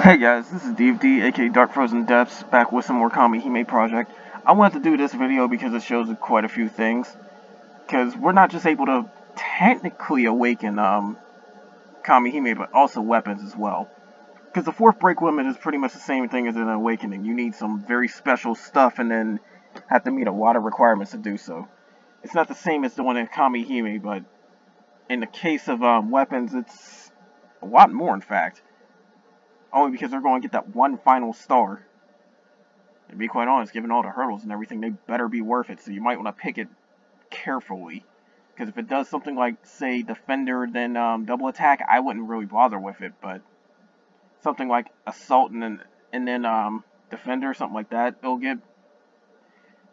Hey guys, this is DFD, aka Dark Frozen Depths, back with some more Kamihime Project. I wanted to do this video because it shows quite a few things. Because we're not just able to technically awaken Kamihime, but also weapons as well. Because the fourth break limit is pretty much the same thing as an awakening. You need some very special stuff and then have to meet a lot of requirements to do so. It's not the same as doing a Kamihime, but in the case of weapons, it's a lot more in fact. Only because they're going to get that one final star. And to be quite honest, given all the hurdles and everything, they better be worth it, so you might want to pick it carefully. Because if it does something like, say, Defender, then double attack, I wouldn't really bother with it, but something like Assault and then Defender, something like that, it'll get.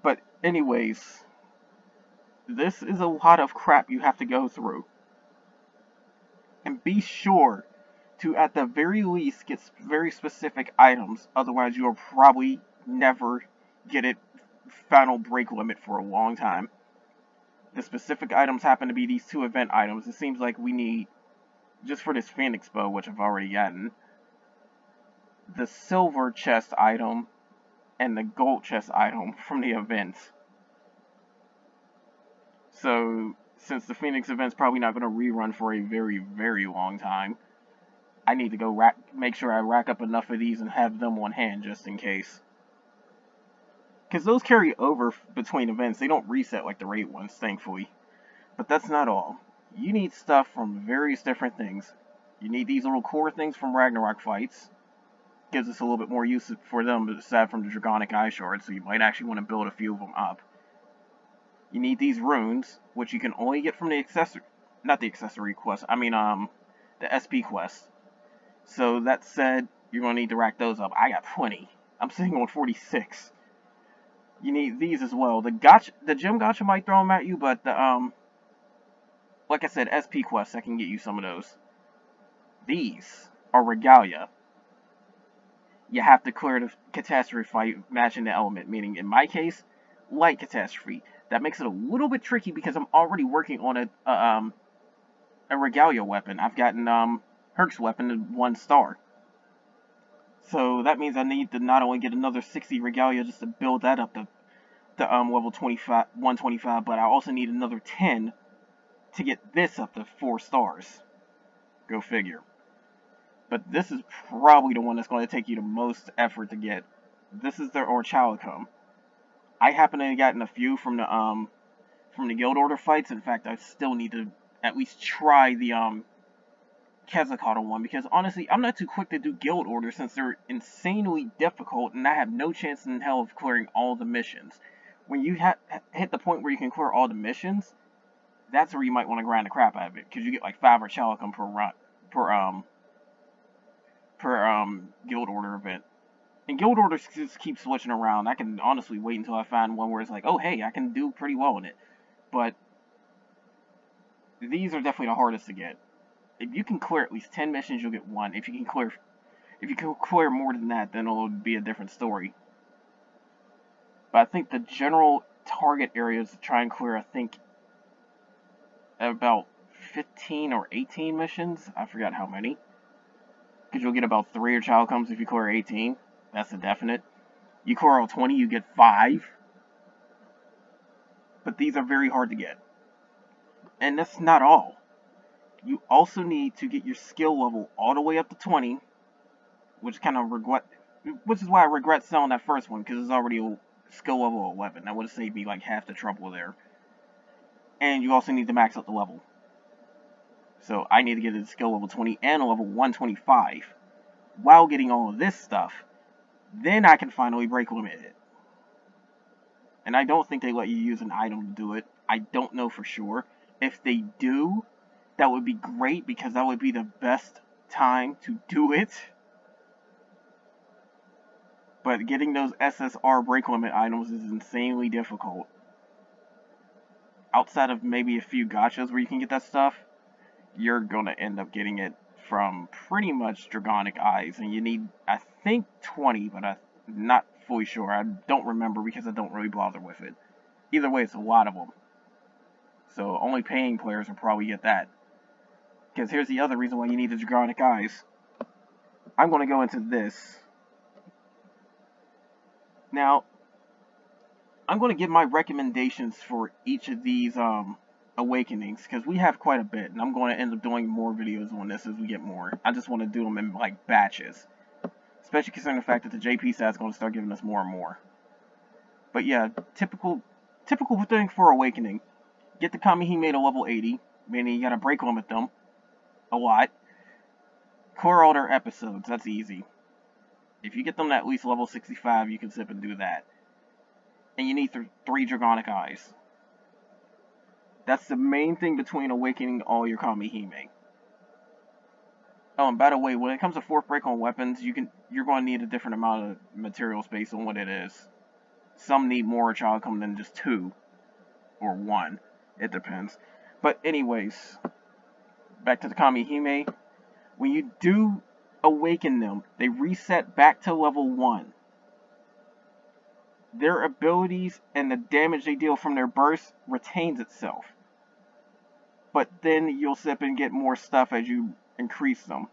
But anyways, this is a lot of crap you have to go through. And be sure to, at the very least, get very specific items, otherwise you'll probably never get it final break limit for a long time. The specific items happen to be these two event items. It seems like we need, just for this Phoenix bow, which I've already gotten, the silver chest item and the gold chest item from the events. So, since the Phoenix event's probably not going to rerun for a very, very long time, I need to go make sure I rack up enough of these and have them on hand just in case. Because those carry over between events. They don't reset like the raid ones, thankfully. But that's not all. You need stuff from various different things. You need these little core things from Ragnarok fights. Gives us a little bit more use for them aside from the Dragonic Eye Shards, so you might actually want to build a few of them up. You need these runes, which you can only get from the accessory... Not the accessory quest, I mean, the SP quest. So, that said, you're going to need to rack those up. I got 20. I'm sitting on 46. You need these as well. The gem gacha might throw them at you, but the, like I said, SP quests, I can get you some of those. These are Regalia. You have to clear the catastrophe fight matching the element, meaning, in my case, light catastrophe. That makes it a little bit tricky because I'm already working on a Regalia weapon. I've gotten, Herc's weapon to 1 star. So that means I need to not only get another 60 Regalia just to build that up to level 125, but I also need another 10 to get this up to 4 stars. Go figure. But this is probably the one that's going to take you the most effort to get. This is the Orchalicum. I happen to have gotten a few from the Guild Order fights. In fact, I still need to at least try the Kezakata one, because honestly, I'm not too quick to do Guild Order since they're insanely difficult and I have no chance in hell of clearing all the missions. When you hit the point where you can clear all the missions, that's where you might want to grind the crap out of it, because you get like 5 Orchalicum per Guild Order event. And Guild Orders just keep switching around. I can honestly wait until I find one where it's like, oh hey, I can do pretty well in it. But these are definitely the hardest to get. If you can clear at least 10 missions, you'll get 1. If you can clear more than that, then it'll be a different story. But I think the general target areas to try and clear, I think, about 15 or 18 missions. I forgot how many. Because you'll get about 3 Orchalicums if you clear 18. That's a definite. You clear all 20, you get 5. But these are very hard to get. And that's not all. You also need to get your skill level all the way up to 20, which is why I regret selling that first one, because it's already a skill level 11. That would have saved me like half the trouble there. And you also need to max out the level. So I need to get a skill level 20 and a level 125 while getting all of this stuff. Then I can finally break limit it. And I don't think they let you use an item to do it. I don't know for sure. If they do, that would be great, because that would be the best time to do it. But getting those SSR break limit items is insanely difficult. Outside of maybe a few gachas where you can get that stuff, you're going to end up getting it from pretty much Dragonic Eyes. And you need, I think, 20, but I'm not fully sure. I don't remember because I don't really bother with it. Either way, it's a lot of them. So only paying players will probably get that. Because here's the other reason why you need the Dragonic Eyes. I'm going to go into this. Now, I'm going to give my recommendations for each of these awakenings, because we have quite a bit, and I'm going to end up doing more videos on this as we get more. I just want to do them in like batches, especially considering the fact that the JP set is going to start giving us more and more. But yeah, typical thing for awakening: get the Kamihime to level 80, meaning you got to break limit them a lot. Core all their episodes, that's easy. If you get them to at least level 65, you can zip and do that. And you need 3 Dragonic Eyes. That's the main thing between awakening all your Kamihime. Oh, and by the way, when it comes to 4th break on weapons, you're going to need a different amount of materials based on what it is. Some need more child come than just 2 or 1. It depends. But anyways, back to the Kamihime. When you do awaken them, they reset back to level 1. Their abilities and the damage they deal from their burst retains itself. But then you'll zip and get more stuff as you increase them.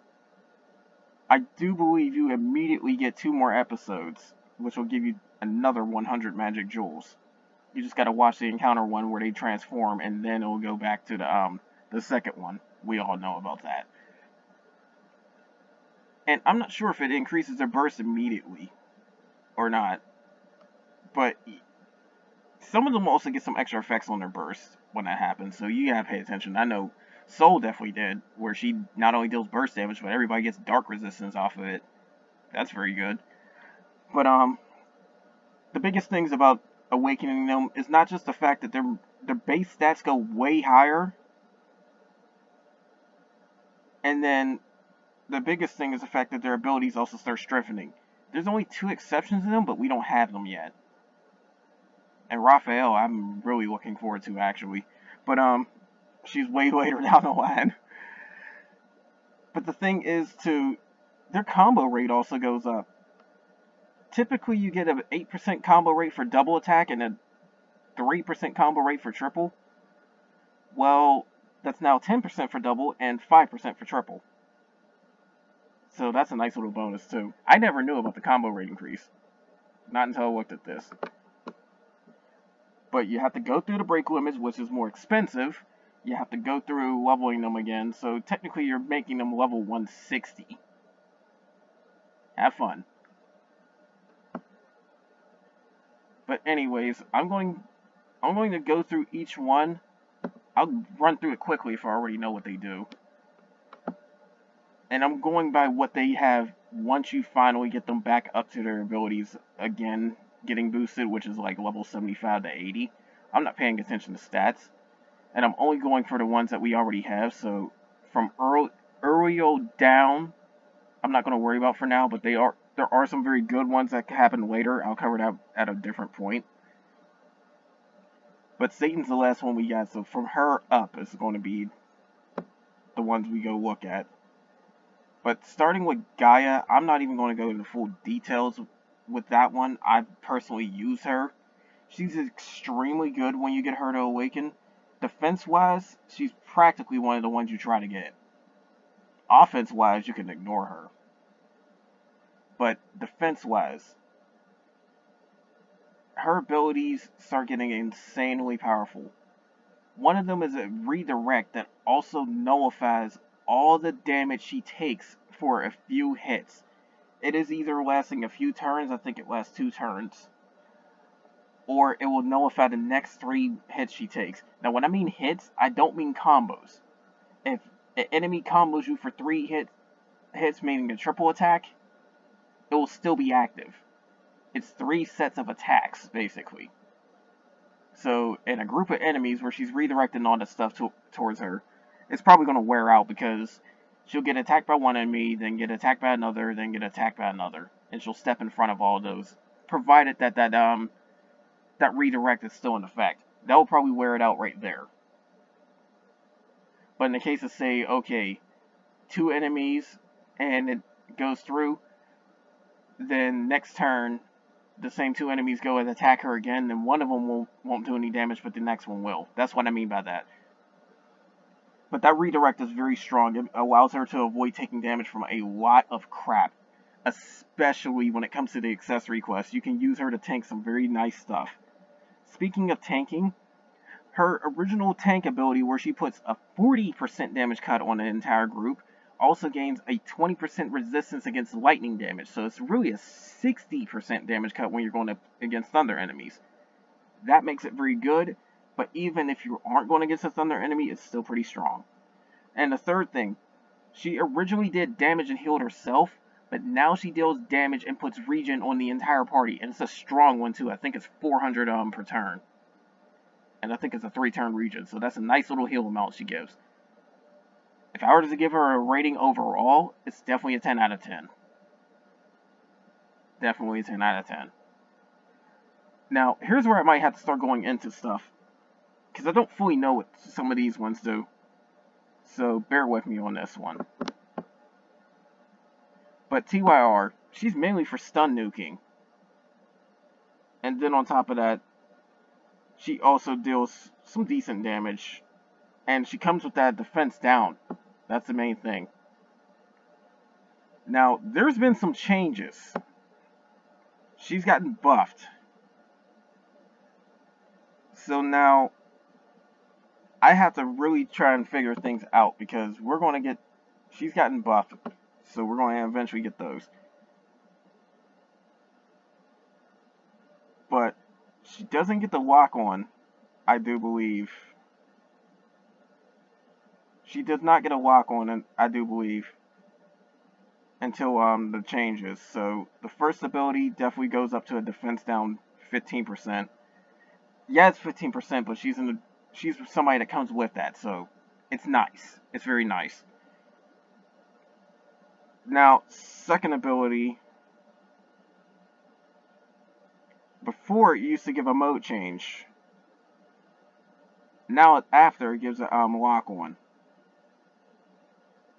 I do believe you immediately get 2 more episodes, which will give you another 100 magic jewels. You just gotta watch the encounter one where they transform, and then it'll go back to the second one. We all know about that. And I'm not sure if it increases their burst immediately or not. But some of them also get some extra effects on their burst when that happens, so you gotta pay attention. I know Soul definitely did, where she not only deals burst damage, but everybody gets dark resistance off of it. That's very good. But the biggest things about awakening them is not just the fact that their base stats go way higher, and then the biggest thing is the fact that their abilities also start strengthening. There's only 2 exceptions to them, but we don't have them yet. And Raphael, I'm really looking forward to, actually. But, she's way later down the line. But the thing is, their combo rate also goes up. Typically, you get an 8% combo rate for double attack and a 3% combo rate for triple. Well, that's now 10% for double and 5% for triple. So that's a nice little bonus, too. I never knew about the combo rate increase. Not until I looked at this. But you have to go through the break limits, which is more expensive. You have to go through leveling them again. So technically you're making them level 160. Have fun. But anyways, I'm going to go through each one. I'll run through it quickly if I already know what they do. And I'm going by what they have once you finally get them back up to their abilities again, getting boosted, which is like level 75 to 80. I'm not paying attention to stats. And I'm only going for the ones that we already have. So from Uriel down, I'm not going to worry about for now. But there are some very good ones that happen later. I'll cover that at a different point. But Satan's the last one we got. So from her up is going to be the ones we go look at. But starting with Gaea, I'm not even going to go into full details with that one. I personally use her. She's extremely good when you get her to awaken. Defense-wise, she's practically one of the ones you try to get. Offense-wise, you can ignore her. But defense-wise, her abilities start getting insanely powerful. One of them is a redirect that also nullifies all the damage she takes for a few hits. It is either lasting a few turns, I think it lasts 2 turns, or it will nullify the next 3 hits she takes. Now when I mean hits, I don't mean combos. If an enemy combos you for 3 hits, meaning a triple attack, it will still be active. It's 3 sets of attacks, basically. So in a group of enemies where she's redirecting all this stuff towards her, it's probably going to wear out because she'll get attacked by one enemy, then get attacked by another, then get attacked by another. And she'll step in front of all of those, provided that redirect is still in effect. That will probably wear it out right there. But in the case of, say, okay, 2 enemies, and it goes through, then next turn, the same 2 enemies go and attack her again, then one of them won't do any damage, but the next one will. That's what I mean by that. But that redirect is very strong. It allows her to avoid taking damage from a lot of crap. especially when it comes to the accessory quest. You can use her to tank some very nice stuff. Speaking of tanking, her original tank ability, where she puts a 40% damage cut on an entire group, also gains a 20% resistance against lightning damage. So it's really a 60% damage cut when you're going up against thunder enemies. That makes it very good, but even if you aren't going against a thunder enemy, it's still pretty strong. And the third thing, she originally did damage and healed herself, but now she deals damage and puts regen on the entire party, and it's a strong one too. I think it's 400 per turn. And I think it's a 3-turn regen, so that's a nice little heal amount she gives. If I were to give her a rating overall, it's definitely a 10 out of 10. Definitely a 10 out of 10. Now, here's where I might have to start going into stuff, because I don't fully know what some of these ones do. So bear with me on this one. But TYR, she's mainly for stun nuking. And then on top of that, she also deals some decent damage. And she comes with that defense down. That's the main thing. Now, there's been some changes. She's gotten buffed. So now, I have to really try and figure things out, because we're going to get... She's gotten buffed. So we're going to eventually get those. But she doesn't get the lock on, I do believe. She does not get a lock on, I do believe, until the changes. So the first ability definitely goes up to a defense down 15%. Yeah, it's 15%, but she's somebody that comes with that, so it's nice. It's very nice. Now, second ability, before it used to give a mode change. Now after it gives a lock on.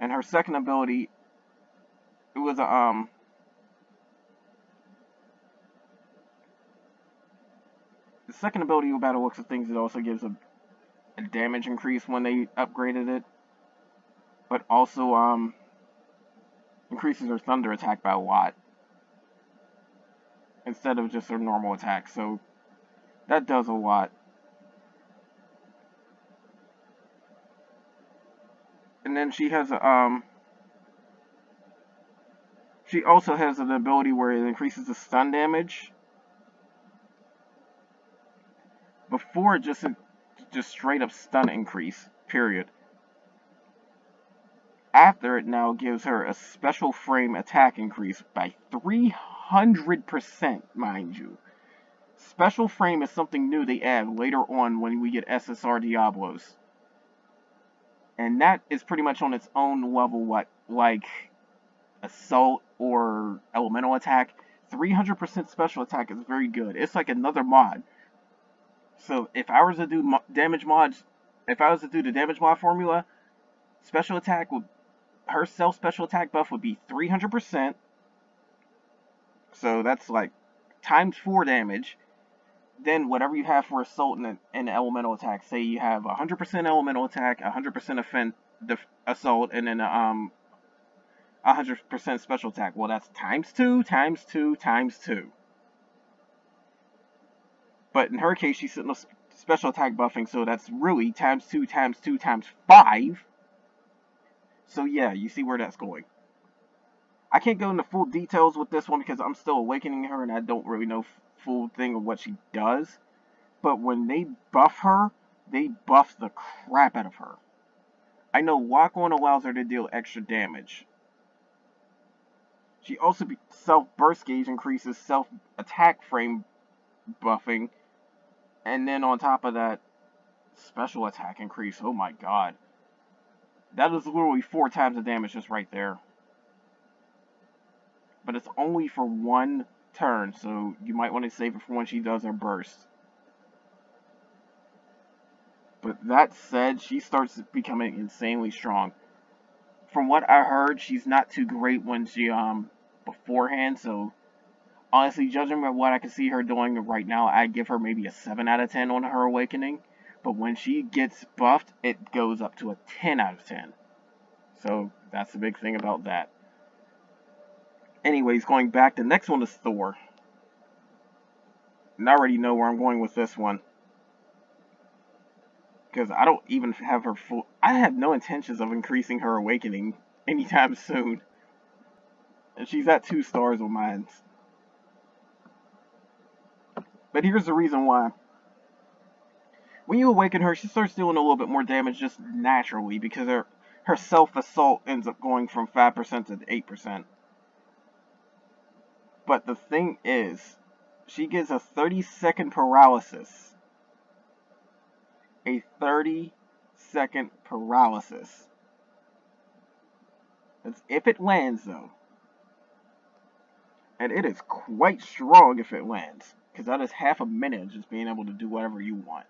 And her second ability, it was a the second ability, by the looks of things, it also gives a damage increase when they upgraded it, but also increases her thunder attack by a lot instead of just her normal attack. So that does a lot. And then she has she also has an ability where it increases the stun damage. Before, just straight up stun increase, period. After, it now gives her a special frame attack increase by 300%, mind you. Special frame is something new they add later on when we get SSR Diablos. And that is pretty much on its own level, like Assault or Elemental Attack. 300% special attack is very good. It's like another mod. So if I was to do damage mods, if I was to do the damage mod formula, special attack would, her self special attack buff would be 300%. So that's like times 4 damage. Then whatever you have for assault and elemental attack, say you have 100% elemental attack, 100% assault, and then 100% special attack. Well, that's times 2, times 2, times 2. But in her case, she's sitting on special attack buffing, so that's really times 2, times 2, times 5. So yeah, you see where that's going. I can't go into full details with this one because I'm still awakening her and I don't really know full thing of what she does. But when they buff her, they buff the crap out of her. I know Lock On allows her to deal extra damage. She also self-burst gauge increases self-attack frame buffing. And then on top of that, special attack increase. Oh my god. That is literally 4 times the damage just right there. But it's only for 1 turn, so you might want to save it for when she does her burst. But that said, she starts becoming insanely strong. From what I heard, she's not too great when she, beforehand, so honestly, judging by what I can see her doing right now, I'd give her maybe a 7 out of 10 on her awakening. But when she gets buffed, it goes up to a 10 out of 10. So, that's the big thing about that. Anyways, going back, the next one is Thor. And I already know where I'm going with this one. Because I don't even have her full... I have no intentions of increasing her awakening anytime soon. And she's at 2 stars on mine. But here's the reason why. When you awaken her, she starts doing a little bit more damage just naturally. Because her self-assault ends up going from 5% to 8%. But the thing is, she gets a 30-second paralysis. A 30-second paralysis. That's if it lands, though. And it is quite strong if it lands. Because that is half a minute of just being able to do whatever you want.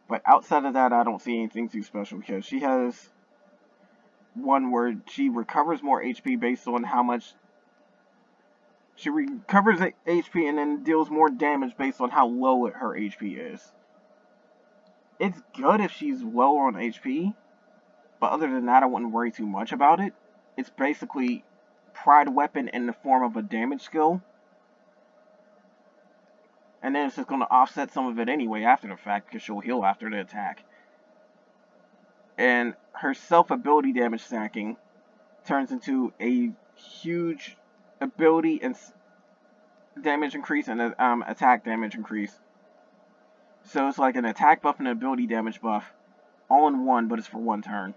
But outside of that, I don't see anything too special. Because she has one where she recovers more HP based on how much... She recovers HP and then deals more damage based on how low her HP is. It's good if she's lower on HP. But other than that, I wouldn't worry too much about it. It's basically Pride Weapon in the form of a damage skill. And then it's just going to offset some of it anyway after the fact. Because she'll heal after the attack. And her self-ability damage stacking turns into a huge... ability and damage increase and attack damage increase. So it's like an attack buff and an ability damage buff all in one, but it's for one turn.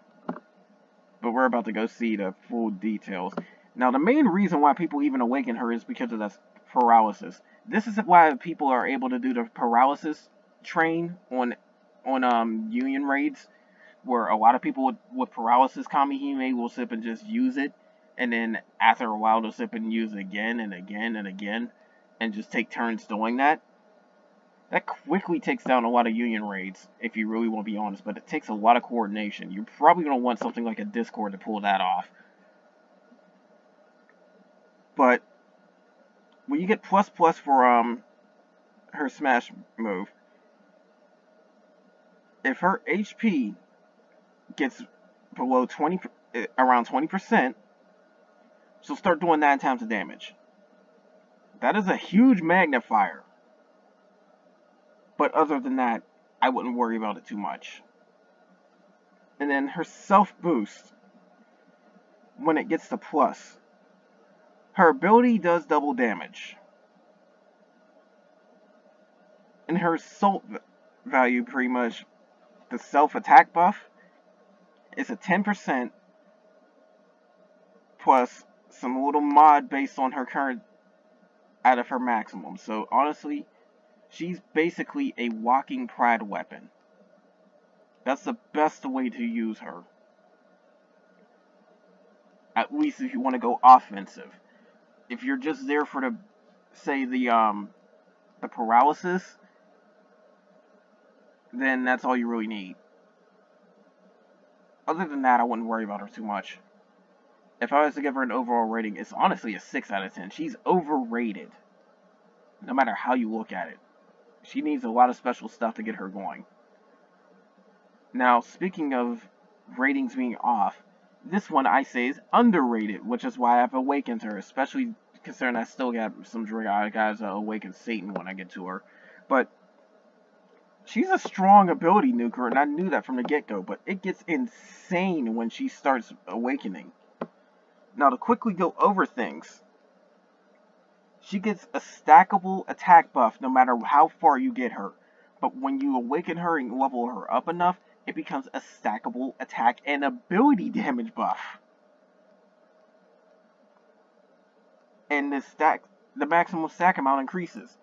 But we're about to go see the full details. Now the main reason why people even awaken her is because of that paralysis. This is why people are able to do the paralysis train on union raids, where a lot of people with paralysis Kamihime will sip and just use it. And then after a while, they'll sip and use it again and again and again. And just take turns doing that. That quickly takes down a lot of union raids, if you really want to be honest. But it takes a lot of coordination. You're probably going to want something like a Discord to pull that off. But when you get ++ for her smash move, if her HP gets below around 20%, she'll start doing 9 times the damage. That is a huge magnifier. But other than that, I wouldn't worry about it too much. And then her self-boost, when it gets to plus, her ability does double damage. And her assault value, pretty much, the self-attack buff, is a 10% plus some little mod based on her current out of her maximum. So honestly, she's basically a walking pride weapon. That's the best way to use her. At least if you want to go offensive. If you're just there for the paralysis, then that's all you really need. Other than that, I wouldn't worry about her too much. If I was to give her an overall rating, it's honestly a 6 out of 10. She's overrated. No matter how you look at it. She needs a lot of special stuff to get her going. Now, speaking of ratings being off, this one I say is underrated, which is why I've awakened her, especially considering I still got some guys that awaken Satan when I get to her. But she's a strong ability nuker, and I knew that from the get-go, but it gets insane when she starts awakening. Now, to quickly go over things, she gets a stackable attack buff no matter how far you get her. But when you awaken her and level her up enough, it becomes a stackable attack and ability damage buff. And the maximum stack amount increases.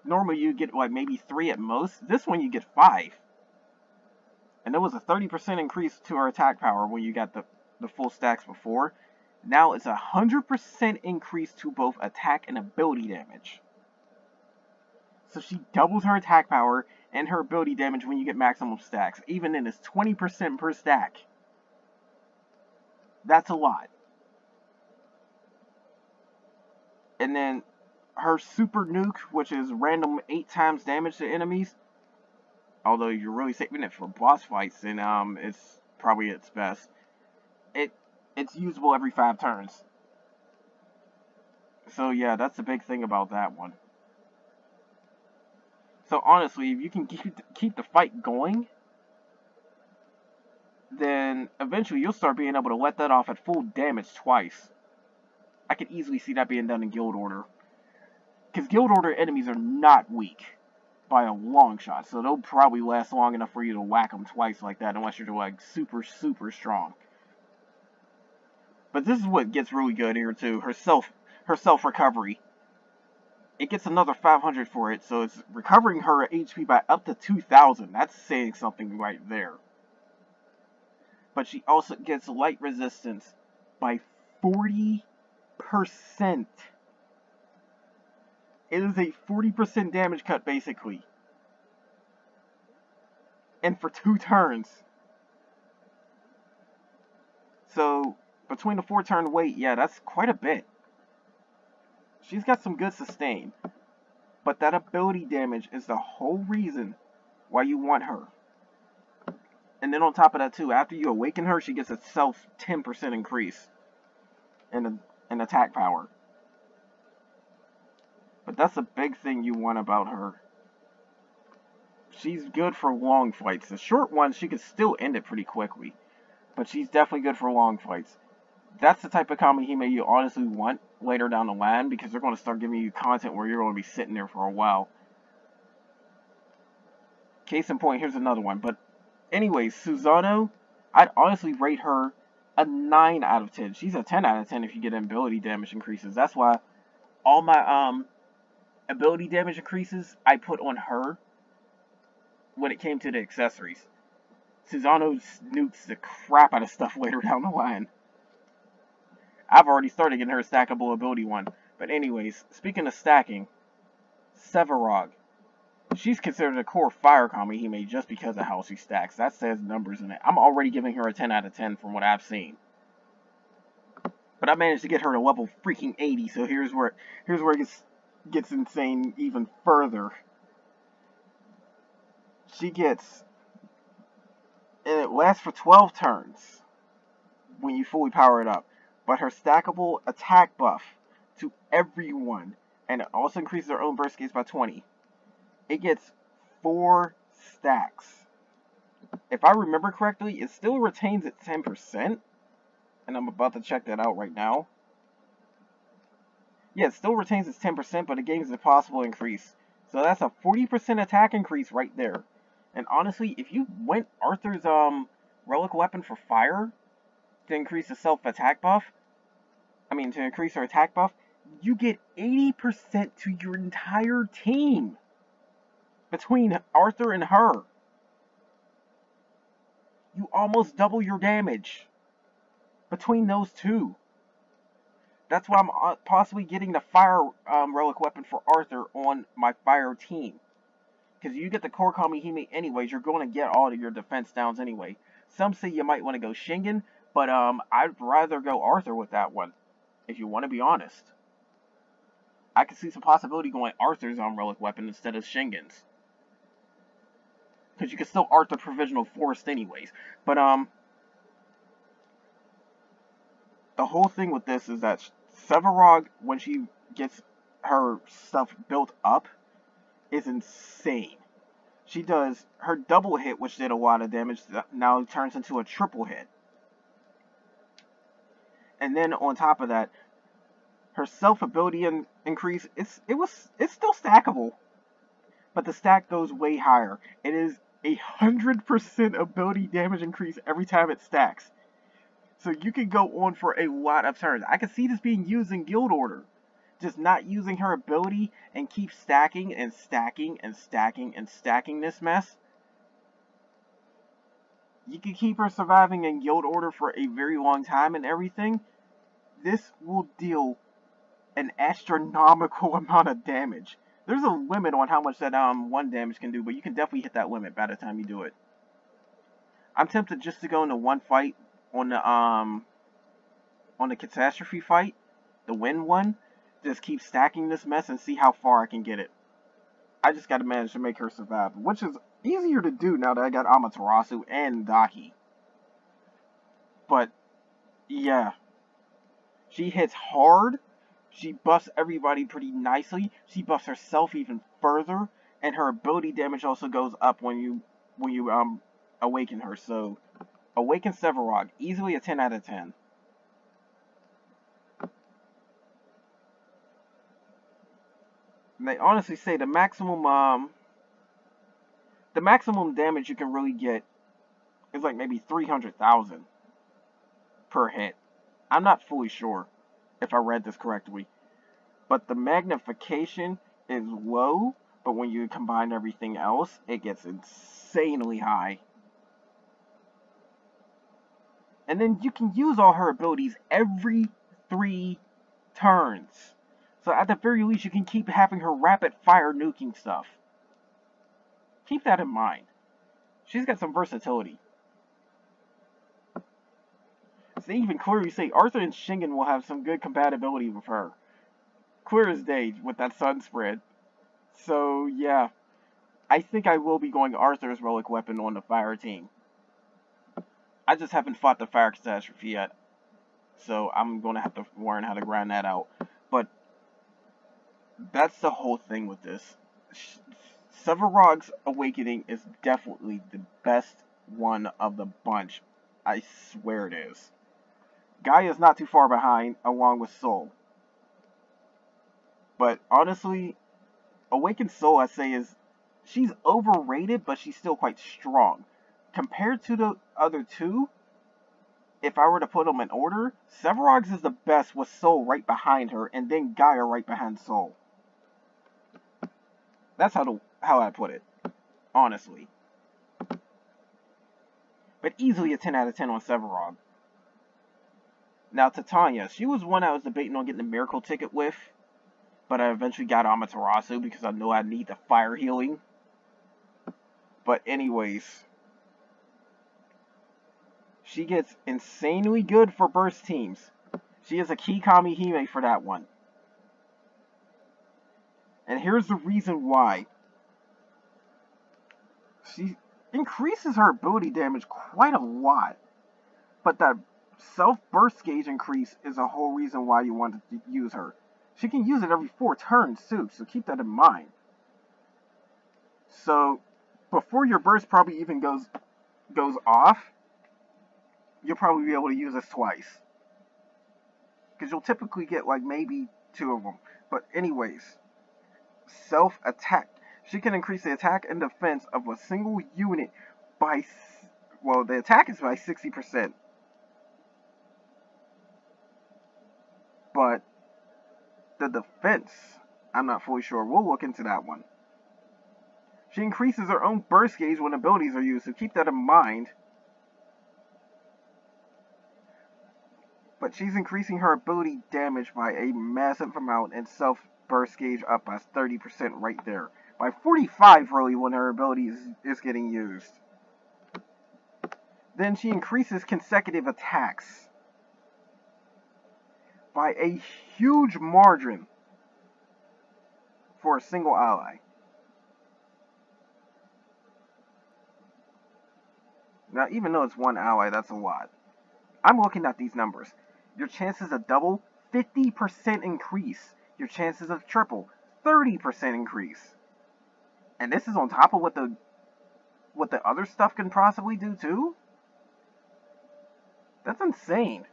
Normally you get like maybe 3 at most. This one you get 5. And there was a 30% increase to her attack power when you got the full stacks before. Now it's a 100% increase to both attack and ability damage. So she doubles her attack power and her ability damage when you get maximum stacks. Even then, it's 20% per stack. That's a lot. And then her super nuke, which is random 8 times damage to enemies. Although you're really saving it for boss fights, and it's probably its best. It's usable every 5 turns. So yeah, that's the big thing about that one. So honestly, if you can keep the fight going, then eventually you'll start being able to let that off at full damage twice. I could easily see that being done in Guild Order. Because Guild Order enemies are not weak by a long shot, so they'll probably last long enough for you to whack them twice like that, unless you're like super, super strong. But this is what gets really good here too. Her self recovery. It gets another 500 for it, so it's recovering her HP by up to 2,000. That's saying something right there. But she also gets light resistance by 40%. It is a 40% damage cut, basically. And for 2 turns. So, between the 4-turn wait, yeah, that's quite a bit. She's got some good sustain. But that ability damage is the whole reason why you want her. And then on top of that, too, after you awaken her, she gets a self 10% increase in attack power. But that's a big thing you want about her. She's good for long fights. The short ones, she could still end it pretty quickly. But she's definitely good for long fights. That's the type of Kamihime you honestly want later down the line, because they're going to start giving you content where you're going to be sitting there for a while. Case in point, here's another one. But anyways, Susanoo, I'd honestly rate her a 9 out of 10. She's a 10 out of 10 if you get ability damage increases. That's why all my ability damage increases I put on her when it came to the accessories. Susanoo nukes the crap out of stuff later down the line. I've already started getting her a stackable ability one. But anyways, speaking of stacking, Sevarog. She's considered a core fire Kamihime just because of how she stacks. That says numbers in it. I'm already giving her a 10 out of 10 from what I've seen. But I managed to get her to level freaking 80, so here's where it gets insane even further. She gets, and it lasts for 12 turns when you fully power it up. But her stackable attack buff to everyone, and it also increases her own burst gates by 20. It gets 4 stacks. If I remember correctly, it still retains its 10%. And I'm about to check that out right now. Yeah, it still retains its 10%, but it gains a possible increase. So that's a 40% attack increase right there. And honestly, if you went Arthur's relic weapon for fire to increase the self-attack buff, to increase her attack buff, you get 80% to your entire team. Between Arthur and her. You almost double your damage. Between those two. That's why I'm possibly getting the fire relic weapon for Arthur on my fire team. Because you get the core Kamihime anyways, you're going to get all of your defense downs anyway. Some say you might want to go Shingen, but I'd rather go Arthur with that one. If you want to be honest. I could see some possibility going Arthur's relic weapon instead of Shingen's. Because you can still art the Provisional Forest anyways. But, the whole thing with this is that Sevarog, when she gets her stuff built up, is insane. She does her double hit, which did a lot of damage, now turns into a triple hit. And then on top of that, her self-ability increase, it's still stackable. But the stack goes way higher. It is 100% ability damage increase every time it stacks. So you can go on for a lot of turns. I can see this being used in Guild Order. Just not using her ability and keep stacking and stacking and stacking and stacking this mess. You can keep her surviving in Guild Order for a very long time and everything. This will deal an astronomical amount of damage. There's a limit on how much that one damage can do, but you can definitely hit that limit by the time you do it. I'm tempted just to go into one fight on the catastrophe fight, the win one. Just keep stacking this mess and see how far I can get it. I just gotta manage to make her survive, which is easier to do now that I got Amaterasu and Daki. But yeah, she hits hard She buffs everybody pretty nicely. She buffs herself even further, and her ability damage also goes up when you awaken her. So awaken Sevarog, easily a 10 out of 10. And they honestly say the maximum damage you can really get is like maybe 300,000 per hit. I'm not fully sure if I read this correctly, but the magnification is low, but when you combine everything else, it gets insanely high. And then you can use all her abilities every 3 turns. So at the very least, you can keep having her rapid fire nuking stuff. Keep that in mind. She's got some versatility. They even clearly say Arthur and Shingen will have some good compatibility with her. Clear as day with that sun spread. So yeah, I think I will be going Arthur's relic weapon on the fire team. I just haven't fought the fire catastrophe yet, so I'm going to have to learn how to grind that out. But that's the whole thing with this. Sevarog's awakening is definitely the best one of the bunch. I swear it is. Gaea is not too far behind, along with Soul. But honestly, Awakened Soul, I say, she's overrated, but she's still quite strong. Compared to the other two, if I were to put them in order, Sevarog's is the best with Soul right behind her, and then Gaea right behind Soul. That's how I put it, honestly. But easily a 10 out of 10 on Sevarog. Now, Titania, she was one I was debating on getting the Miracle Ticket with, but I eventually got Amaterasu because I know I need the fire healing. But anyways, she gets insanely good for burst teams. She is a key Kamihime for that one. And here's the reason why. She increases her ability damage quite a lot, but that self-burst gauge increase is the whole reason why you want to use her. She can use it every 4 turns too, so keep that in mind. So, before your burst probably even goes off, you'll probably be able to use this twice. Because you'll typically get like maybe 2 of them. But anyways, self-attack. She can increase the attack and defense of a single unit by, well, the attack is by 60%. But the defense, I'm not fully sure. We'll look into that one. She increases her own burst gauge when abilities are used, so keep that in mind. But she's increasing her ability damage by a massive amount and self-burst gauge up by 30% right there. By 45 really when her ability is getting used. Then she increases consecutive attacks by a huge margin for a single ally. Now, even though it's one ally, that's a lot. I'm looking at these numbers. Your chances of double, 50% increase. Your chances of triple, 30% increase. And this is on top of what the other stuff can possibly do too? That's insane.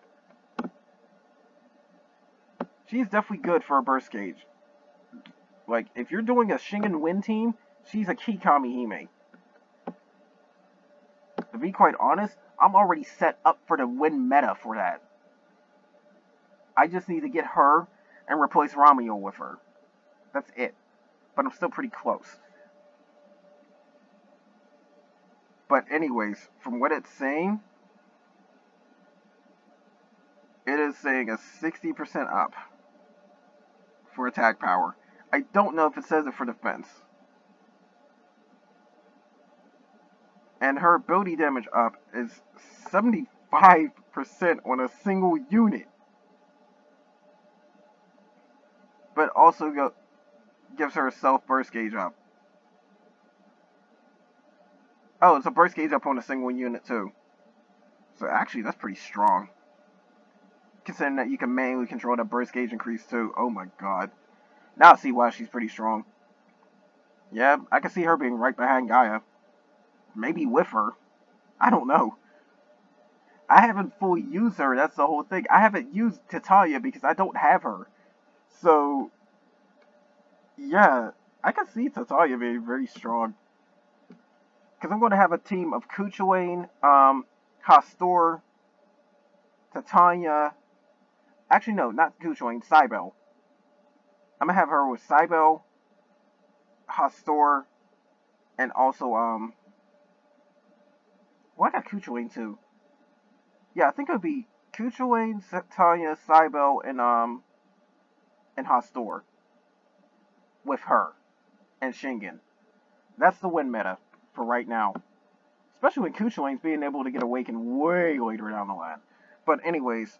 She's definitely good for a burst gauge. Like, if you're doing a Shingen win team, she's a key Kamihime. To be quite honest, I'm already set up for the win meta for that. I just need to get her and replace Ramio with her. That's it. But I'm still pretty close. But anyways, from what it's saying, it is saying a 60% up for attack power. I don't know if it says it for defense. And her ability damage up is 75% on a single unit. But also gives her a self-burst gauge up. Oh, it's a burst gauge up on a single unit too. So actually, that's pretty strong. considering that you can manually control the burst gauge increase too. Oh my god. Now I see why she's pretty strong. Yeah, I can see her being right behind Gaea. Maybe with her. I don't know. I haven't fully used her, that's the whole thing. I haven't used Titania because I don't have her. So, yeah, I can see Titania being very strong. Because I'm going to have a team of Kuchulain, Hastor, Titania. Actually, no, not Kuchulain, Cybele. I'm going to have her with Cybele, Hastor, and also, well, I got Kuchulain too. Yeah, I think it would be Kuchulain, Titania, Cybele, and Hastor. With her. And Shingen. That's the win meta for right now. Especially when Kuchulain's being able to get awakened way later down the line. But anyways.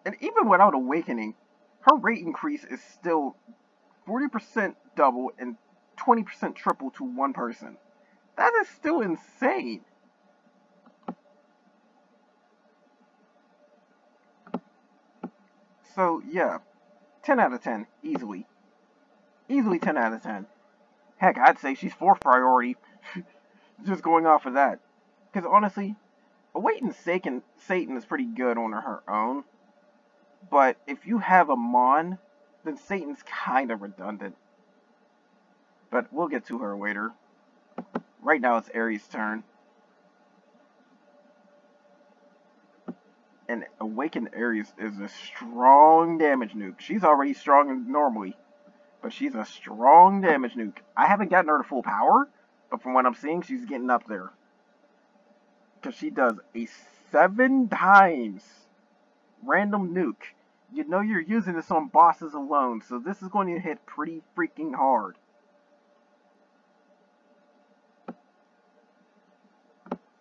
And even without awakening, her rate increase is still 40% double and 20% triple to one person. That is still insane. So, yeah. 10 out of 10. Easily. Easily 10 out of 10. Heck, I'd say she's 4th priority. Just going off of that. Because honestly, awaiting Satan is pretty good on her own. But if you have a Mon, then Satan's kind of redundant. But we'll get to her later. Right now it's Aries' turn. And Awakened Aries is a strong damage nuke. She's already strong normally. But she's a strong damage nuke. I haven't gotten her to full power. But from what I'm seeing, she's getting up there. Because she does a 7 times random nuke. You know you're using this on bosses alone. So this is going to hit pretty freaking hard.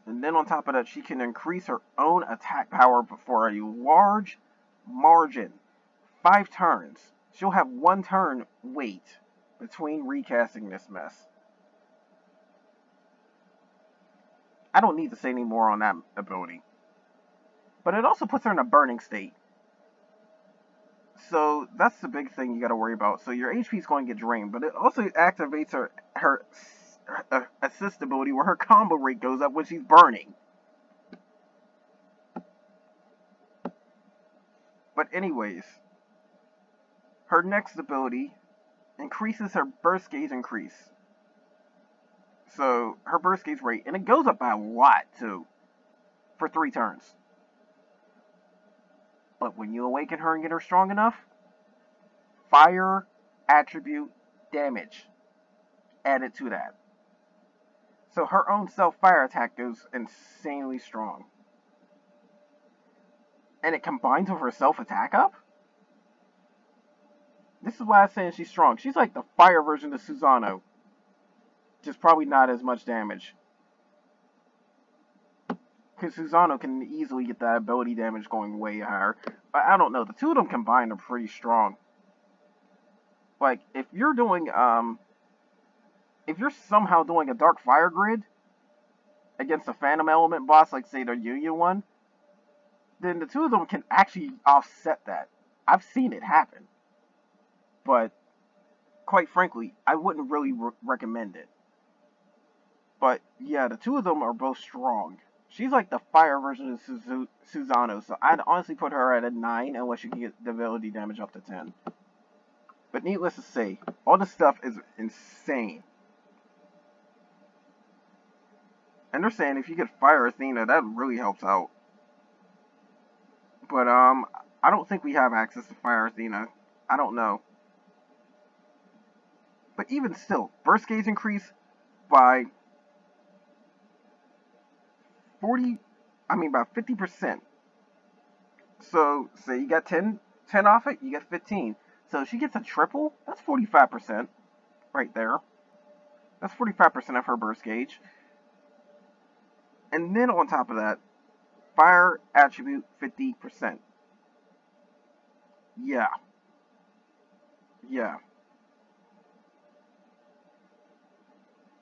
And then on top of that, she can increase her own attack power for a large margin. 5 turns. She'll have 1 turn wait between recasting this mess. I don't need to say any more on that ability. But it also puts her in a burning state. So that's the big thing you gotta worry about. So your HP is going to get drained. But it also activates her assist ability where her combo rate goes up when she's burning. But anyways, her next ability increases her burst gauge increase. So her burst gauge rate, and it goes up by a lot too, for 3 turns. But when you awaken her and get her strong enough, fire attribute damage added to that. So her own self-fire attack goes insanely strong. And it combines with her self-attack up? This is why I'm saying she's strong. She's like the fire version of Susanoo. Just probably not as much damage. Because Susanoo can easily get that ability damage going way higher. But I don't know. The two of them combined are pretty strong. Like, if you're doing, if you're somehow doing a Dark Fire Grid against a Phantom Element boss, like, say, the Union one, then the two of them can actually offset that. I've seen it happen. But, quite frankly, I wouldn't really recommend it. But, yeah, the two of them are both strong. She's like the fire version of Susanoo, so I'd honestly put her at a 9 unless you can get the ability damage up to 10. But needless to say, all this stuff is insane. And they're saying if you get Fire Athena, that really helps out. But, I don't think we have access to Fire Athena. I don't know. But even still, burst gauge increase by by 50%. So, say you got 10 off it, you get 15. So she gets a triple, that's 45% right there. That's 45% of her burst gauge. And then on top of that, fire attribute 50%. Yeah. Yeah.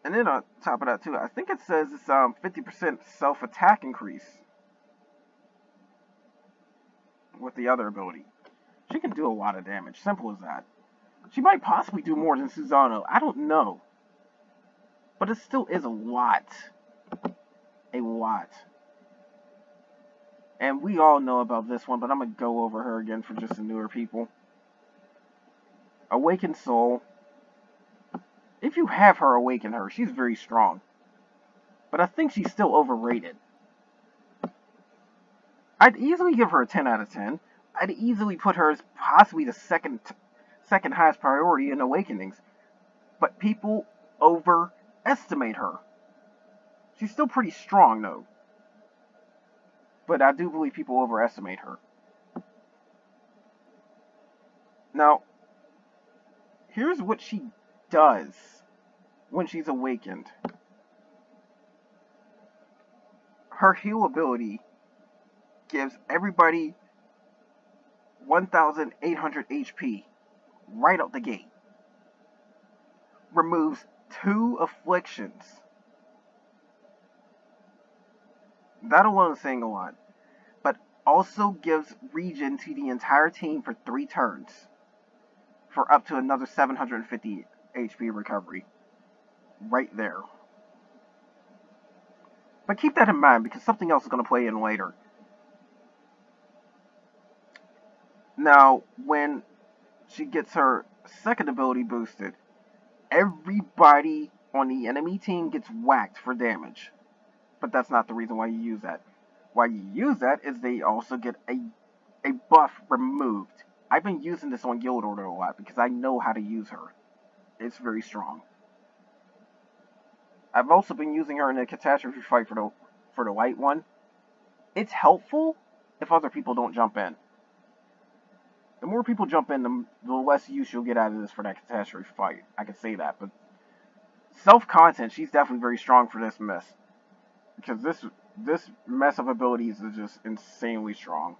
And then on top of that too, I think it says it's 50% self-attack increase. with the other ability. She can do a lot of damage. Simple as that. She might possibly do more than Susanoo. I don't know. But it still is a lot. A lot. And we all know about this one, but I'm going to go over her again for just the newer people. Awakened Soul. If you have her, awaken her. She's very strong. But I think she's still overrated. I'd easily give her a 10 out of 10. I'd easily put her as possibly the second highest priority in Awakenings. But people overestimate her. She's still pretty strong, though. But I do believe people overestimate her. Now, here's what she does when she's awakened. Her heal ability gives everybody 1,800 HP right out the gate. Removes 2 afflictions. That alone is saying a lot. But also gives regen to the entire team for 3 turns. For up to another 750 HP recovery. Right there. But keep that in mind, because something else is going to play in later. Now, when she gets her second ability boosted, everybody on the enemy team gets whacked for damage. But that's not the reason why you use that. Why you use that is they also get a buff removed. I've been using this on Guild Order a lot because I know how to use her. It's very strong. I've also been using her in a catastrophe fight for the light one. It's helpful if other people don't jump in. The more people jump in, the less use you'll get out of this for that catastrophe fight. I can say that, but self-content, she's definitely very strong for this mess. Because this mess of abilities is just insanely strong.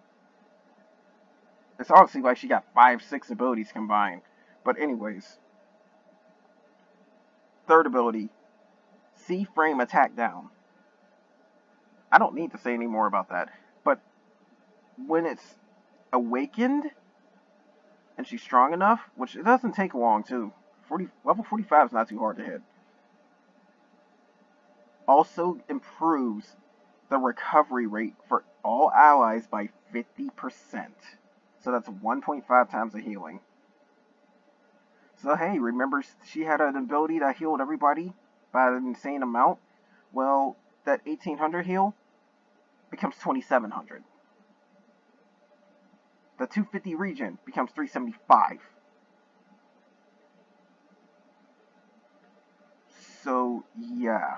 It's honestly like she got 5-6 abilities combined. But anyways. Third ability. C-frame attack down. I don't need to say any more about that. But when it's awakened, and she's strong enough, which it doesn't take long too. Level 45 is not too hard to hit. Also improves the recovery rate for all allies by 50%. So that's 1.5 times the healing. So hey, remember she had an ability that healed everybody by an insane amount? Well, that 1800 heal becomes 2700. The 250 regen becomes 375. So yeah,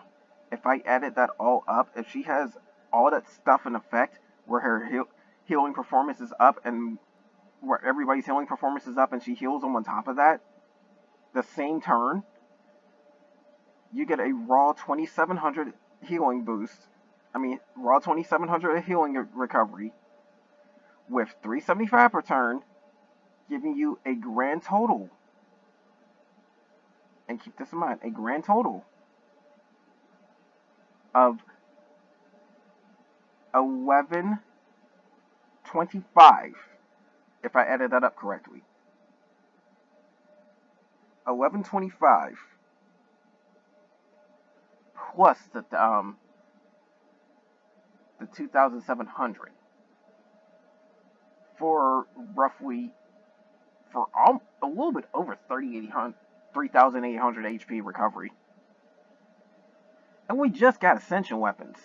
if I added that all up, if she has all that stuff in effect, where her healing performance is up, and where everybody's healing performance is up, and she heals them on top of that, the same turn, you get a raw 2700 healing boost. Raw 2700 healing recovery, with 375 per turn, giving you a grand total. And keep this in mind, a grand total of 1125, if I added that up correctly. 1125 plus the 2,700 for roughly a little bit over 3,800 HP recovery. And we just got Ascension weapons.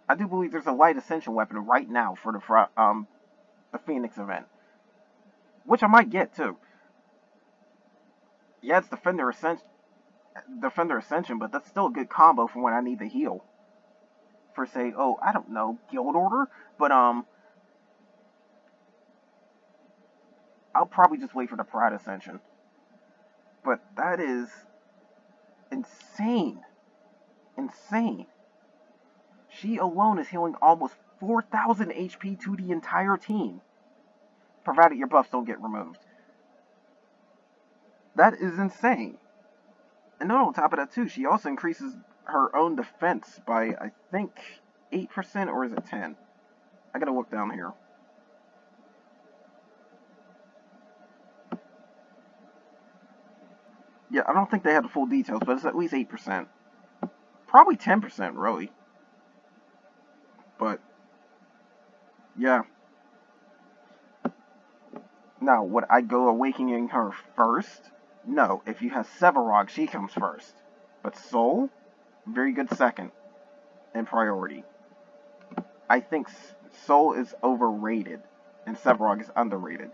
I do believe there's a light Ascension weapon right now for the Phoenix event, which I might get too. Yeah, it's Defender Ascension, but that's still a good combo for when I need the heal. For say, I don't know, Guild Order, but I'll probably just wait for the Pride Ascension. But that is insane. Insane. She alone is healing almost 4,000 HP to the entire team, provided your buffs don't get removed. That is insane. And then on top of that too, she also increases her own defense by, I think, 8%, or is it 10? I gotta look down here. Yeah, I don't think they had the full details, but it's at least 8%. Probably 10%, really. But, yeah. Now, would I go awakening her first? No. If you have Sevarog, she comes first. But Soul, very good second in priority. I think Soul is overrated and Sevarog is underrated.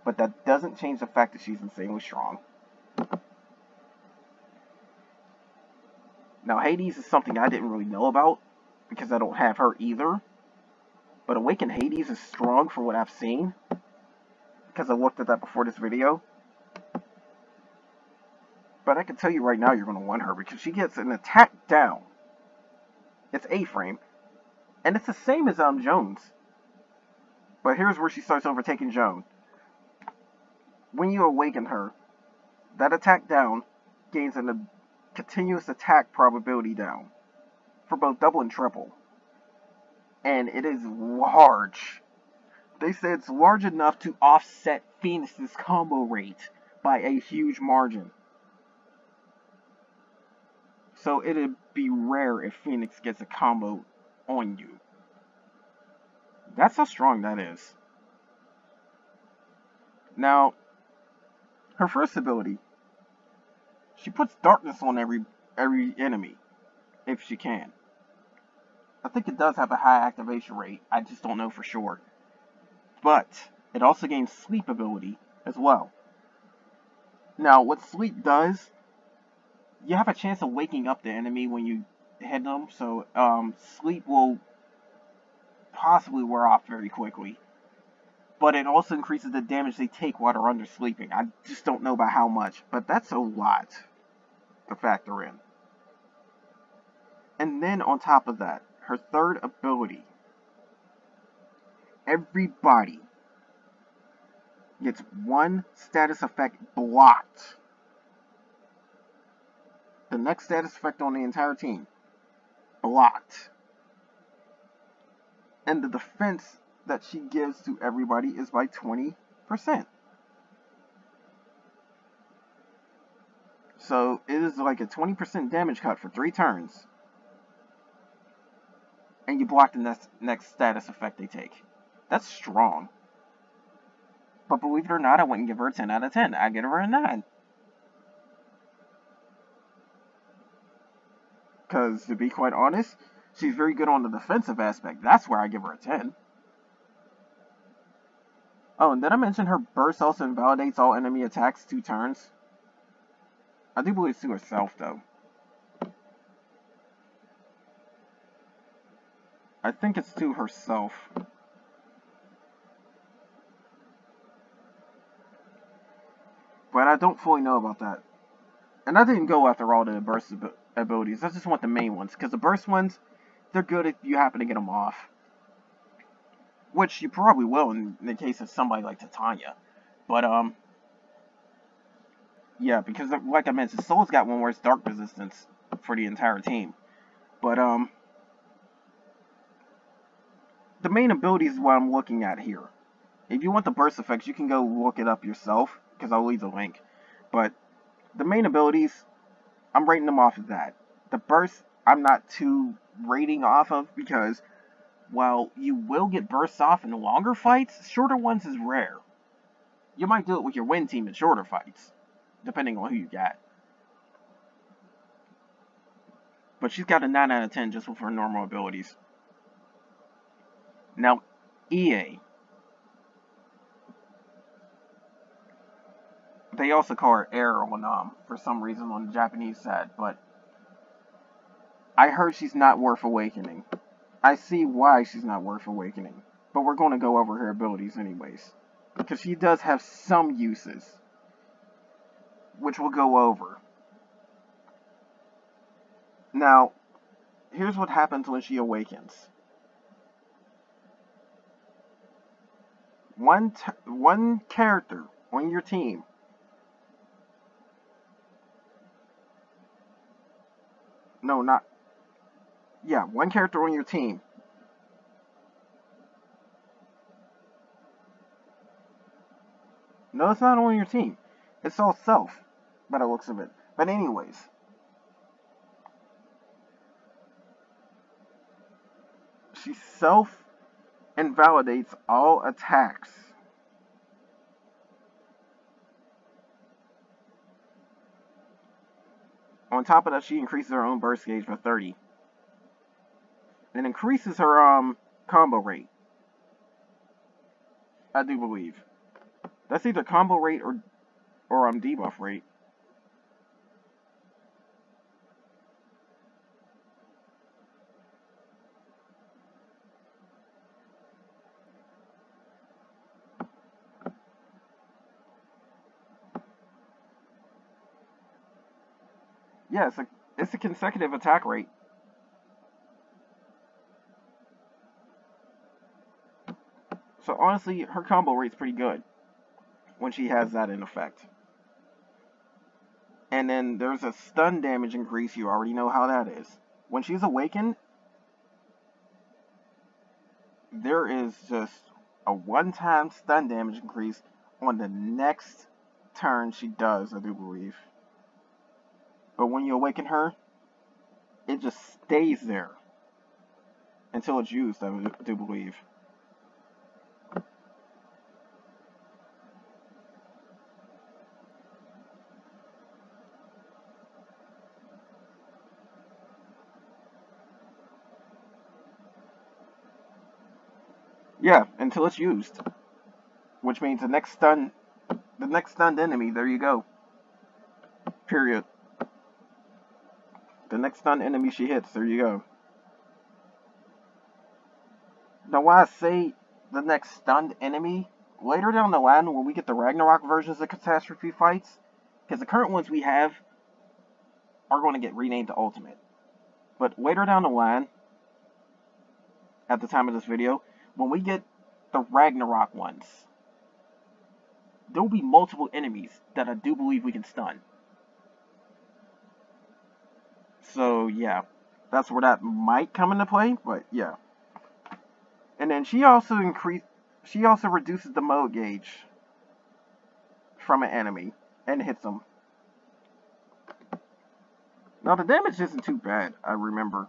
But that doesn't change the fact that she's insanely strong. Now, Hades is something I didn't really know about because I don't have her either. But Awakened Hades is strong for what I've seen because I looked at that before this video. But I can tell you right now you're going to want her because she gets an attack down. It's A-frame. And it's the same as Jones. But here's where she starts overtaking Joan. When you awaken her, that attack down gains a continuous attack probability down for both double and triple. And it is large. They say it's large enough to offset Phoenix's combo rate by a huge margin. So it'd be rare if Phoenix gets a combo on you. That's how strong that is. Now, her first ability, she puts darkness on every enemy, if she can. I think it does have a high activation rate, I just don't know for sure. But, it also gains sleep ability as well. Now, what sleep does, you have a chance of waking up the enemy when you hit them, so sleep will possibly wear off very quickly. But it also increases the damage they take while they're under sleeping. I just don't know about how much, but that's a lot to factor in. And then on top of that, her third ability, everybody gets one status effect blocked. The next status effect on the entire team, blocked. And the defense that she gives to everybody is by 20%. So it is like a 20% damage cut for 3 turns. And you block the next status effect they take. That's strong. But believe it or not, I wouldn't give her a 10 out of 10. I'd give her a 9. Because, to be quite honest, she's very good on the defensive aspect. That's where I give her a 10. Oh, and did I mention her burst also invalidates all enemy attacks 2 turns? I do believe it's to herself, though. I think it's to herself. But I don't fully know about that. And I didn't go after all the burst abilities. I just want the main ones. Because the burst ones, they're good if you happen to get them off. Which you probably will in the case of somebody like Titania. But, yeah, because like I mentioned, Soul's got one where it's dark resistance for the entire team. But, the main ability is what I'm looking at here. If you want the burst effects, you can go look it up yourself, because I'll leave the link. But the main abilities, I'm rating them off of that. The burst, I'm not too rating off of, because while you will get bursts off in longer fights, shorter ones is rare. You might do it with your win team in shorter fights, depending on who you got. But she's got a 9 out of 10 just with her normal abilities. Now, EA. They also call her Air on, for some reason on the Japanese side, but I heard she's not worth awakening. I see why she's not worth awakening, but we're going to go over her abilities anyways, because she does have some uses, which we'll go over. Now, here's what happens when she awakens. One character on your team one character on your team no, it's not on your team. It's all self, by the looks of it. But anyways, she self-invalidates all attacks. On top of that, she increases her own burst gauge for 30. And increases her combo rate. I do believe. That's either combo rate or debuff rate. Yeah, it's a consecutive attack rate. So honestly, her combo rate's pretty good when she has that in effect. And then there's a stun damage increase. You already know how that is. When she's awakened, there is just a one-time stun damage increase on the next turn she does, I do believe. But when you awaken her, it just stays there until it's used, I do believe. Yeah, until it's used. Which means the next stunned enemy, there you go. Period. The next stunned enemy she hits, there you go. Now why I say the next stunned enemy, later down the line when we get the Ragnarok versions of Catastrophe fights, because the current ones we have are going to get renamed to Ultimate. But later down the line, at the time of this video, when we get the Ragnarok ones, there will be multiple enemies that I do believe we can stun. So yeah, that's where that might come into play, but yeah. And then she also reduces the mode gauge from an enemy and hits them. Now the damage isn't too bad, I remember.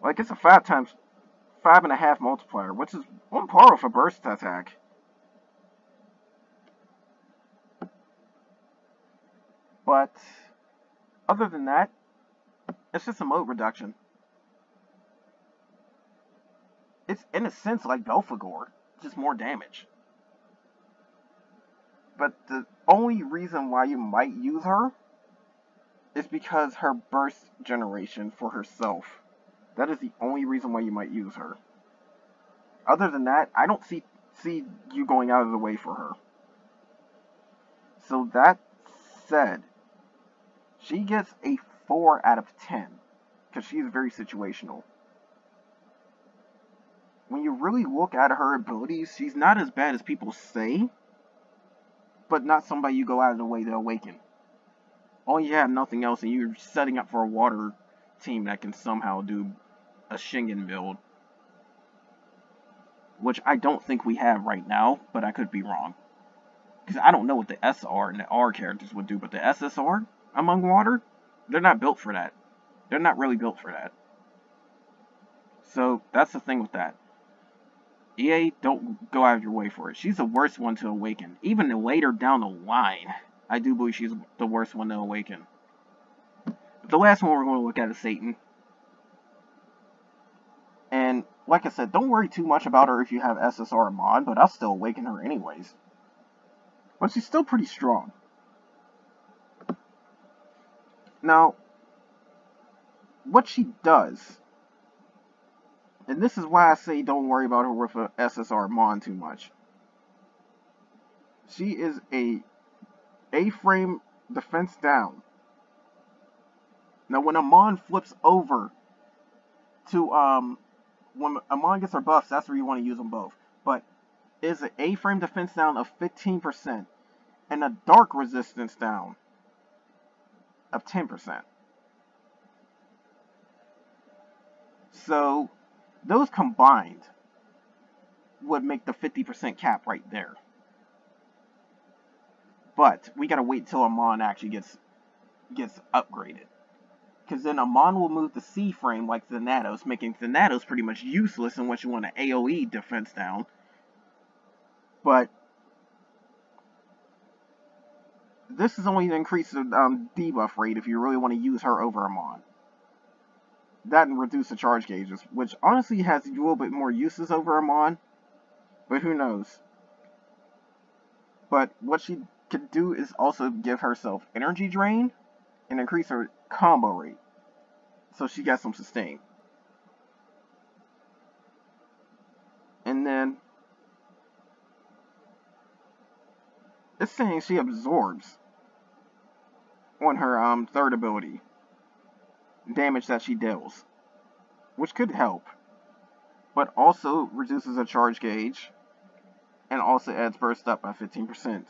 Like it's a 5.5 multiplier, which is on par with a burst attack. But other than that, it's just a mode reduction. It's in a sense like Belphegor, just more damage. But the only reason why you might use her is because her burst generation for herself. That is the only reason why you might use her. Other than that, I don't see you going out of the way for her. So that said, she gets a 4 out of 10 because she is very situational. When you really look at her abilities, she's not as bad as people say, but not somebody you go out of the way to awaken. Oh, you have nothing else, and you're setting up for a water team that can somehow do a Shingen build. Which I don't think we have right now, but I could be wrong. Because I don't know what the SR and the R characters would do, but the SSR among water, they're not built for that. They're not really built for that. So that's the thing with that. EA, don't go out of your way for it. She's the worst one to awaken. Even later down the line, I do believe she's the worst one to awaken. But the last one we're going to look at is Satan. And like I said, don't worry too much about her if you have SSR mod, but I'll still awaken her anyways. But she's still pretty strong. Now, what she does, and this is why I say don't worry about her with a SSR mod too much. She is a A-frame defense down. Now when a mon flips over to when a mon gets her buffs, that's where you want to use them both. But is an A-frame defense down of 15% and a dark resistance down of 10%. So those combined would make the 50% cap right there. But we gotta wait till Amon actually gets upgraded. Because then Amon will move the C frame like Thanatos, making Thanatos pretty much useless unless you want an AoE defense down. But this is only to increase the debuff rate if you really want to use her over Amon. That and reduce the charge gauges, which honestly has a little bit more uses over Amon, but who knows. But what she could do is also give herself energy drain and increase her combo rate, so she got some sustain. And then it's saying she absorbs on her third ability damage that she deals, which could help, but also reduces her charge gauge and also adds burst up by 15%.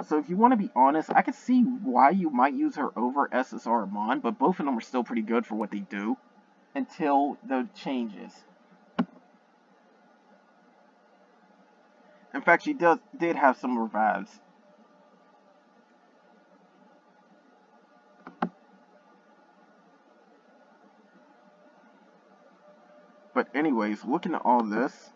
So if you want to be honest, I could see why you might use her over SSR Amon, but both of them are still pretty good for what they do until the changes. In fact, she did have some revives. But anyways, looking at all this,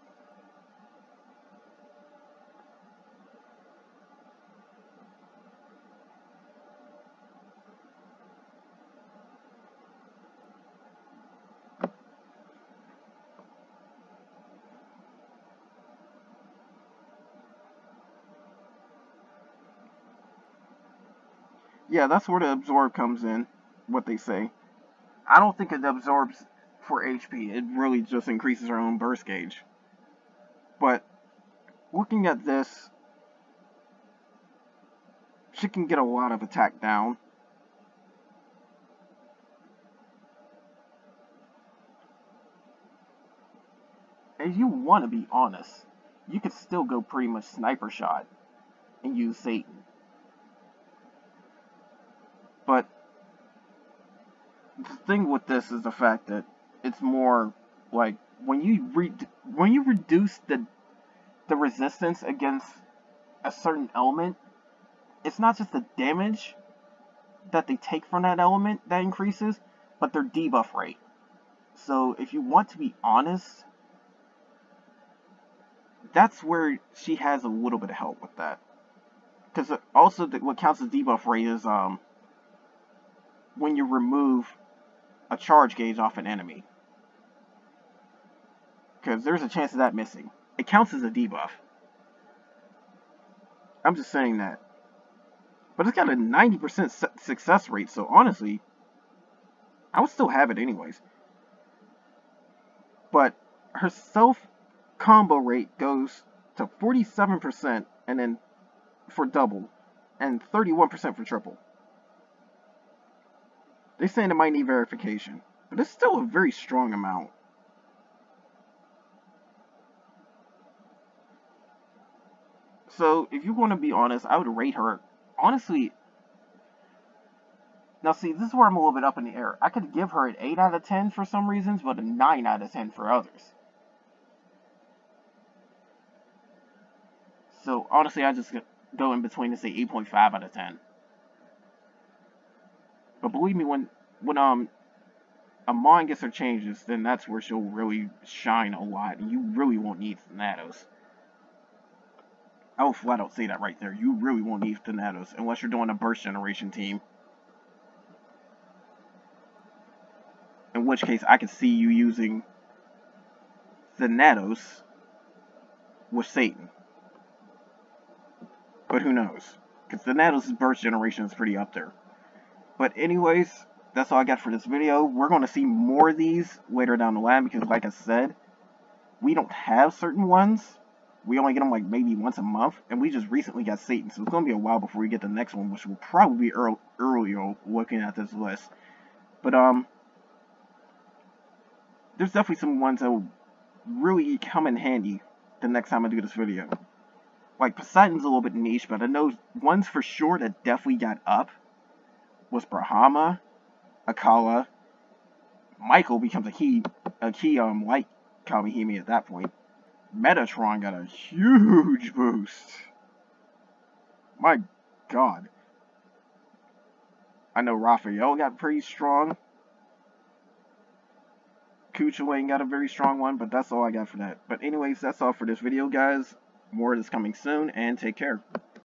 yeah, that's where the absorb comes in, what they say. I don't think it absorbs for HP, it really just increases her own burst gauge. But looking at this, she can get a lot of attack down. And if you want to be honest, you could still go pretty much sniper shot and use Satan. But the thing with this is the fact that it's more like when you reduce the resistance against a certain element, it's not just the damage that they take from that element that increases, but their debuff rate. So if you want to be honest, that's where she has a little bit of help with that. Because also what counts as debuff rate is when you remove a charge gauge off an enemy. Because there's a chance of that missing. It counts as a debuff. I'm just saying that. But it's got a 90% success rate, so honestly, I would still have it anyways. But her self combo rate goes to 47% and then for double and 31% for triple. They're saying it might need verification, but it's still a very strong amount. So if you want to be honest, I would rate her honestly. Now see, this is where I'm a little bit up in the air. I could give her an 8 out of 10 for some reasons, but a 9 out of 10 for others. So honestly, I just go in between and say 8.5 out of 10. But believe me, when Amon gets her changes, then that's where she'll really shine a lot, and you really won't need Thanatos. I will flat out say that right there. You really won't need Thanatos unless you're doing a burst generation team. In which case, I could see you using Thanatos with Satan. But who knows? Because Thanatos' burst generation is pretty up there. But anyways, that's all I got for this video. We're going to see more of these later down the line because, like I said, we don't have certain ones. We only get them like maybe once a month, and we just recently got Satan, so it's going to be a while before we get the next one, which will probably be earlier looking at this list. But there's definitely some ones that will really come in handy the next time I do this video. Like Poseidon's a little bit niche, but I know ones for sure that definitely got up was Brahma, Akala. Michael becomes a key like Kamihime at that point. Metatron got a huge boost. My God. I know Raphael got pretty strong. Kuchulain got a very strong one, but that's all I got for that. But anyways, that's all for this video, guys. More is coming soon, and take care.